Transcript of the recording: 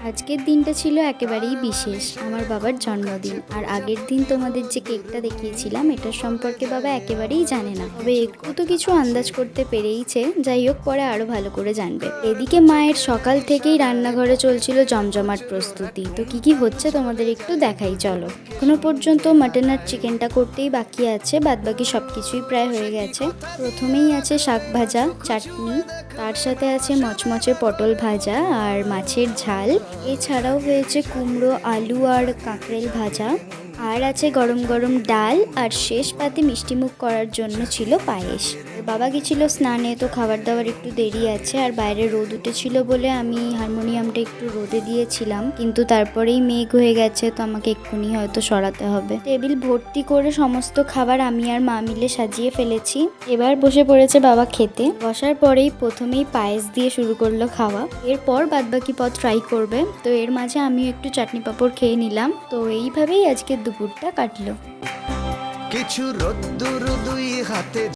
আজকের দিনটা ছিল একেবারেই বিশেষ। আমার বাবার জন্মদিন। আর আগের দিন তোমাদের যে কেকটা দেখিয়েছিলাম এটার সম্পর্কে বাবা একেবারেই জানে না, তবে একটু তো কিছু আন্দাজ করতে পেরেইছে। যাই হোক, পরে আরো ভালো করে জানবে। এদিকে মায়ের সকাল থেকেই রান্নাঘরে চলছিল জমজমাট প্রস্তুতি। তো কি কি হচ্ছে তোমাদের একটু দেখাই, চলো। এখনো পর্যন্ত মাটন আর চিকেনটা করতেই বাকি আছে, বাদবাকি সবকিছুই প্রায় হয়ে গেছে। প্রথমেই আছে শাক ভাজা, চাটনি, তার সাথে আছে মচমচে পটল ভাজা আর মাছের ঝাল। এছাড়াও হয়েছে কুমড়ো, আলু আর কাঁকরেল ভাজা। আর আছে গরম গরম ডাল, আর শেষ পাতে মিষ্টিমুখ করার জন্য ছিল পায়েস। বাবা গেছিল স্নানে, তো খাবার দাবার একটু দেরি আছে। আর বাইরে রোদ উঠেছিল বলে আমি হারমোনিয়ামটা একটু রোদে দিয়েছিলাম, কিন্তু তারপরেই মেঘ হয়ে গেছে, তো আমাকে এক্ষুনি হয়তো সরাতে হবে। টেবিল ভর্তি করে সমস্ত খাবার আমি আর মা মিলে সাজিয়ে ফেলেছি। এবার বসে পড়েছে বাবা খেতে। বসার পরেই প্রথমেই পায়েস দিয়ে শুরু করলো খাওয়া। এরপর বাদবাকি পদ ট্রাই করবে। তো এর মাঝে আমিও একটু চাটনি পাঁপড় খেয়ে নিলাম। তো এইভাবেই আজকের দুপুরটা কাটলো। কিছু রোদ্দুর দুই হাতে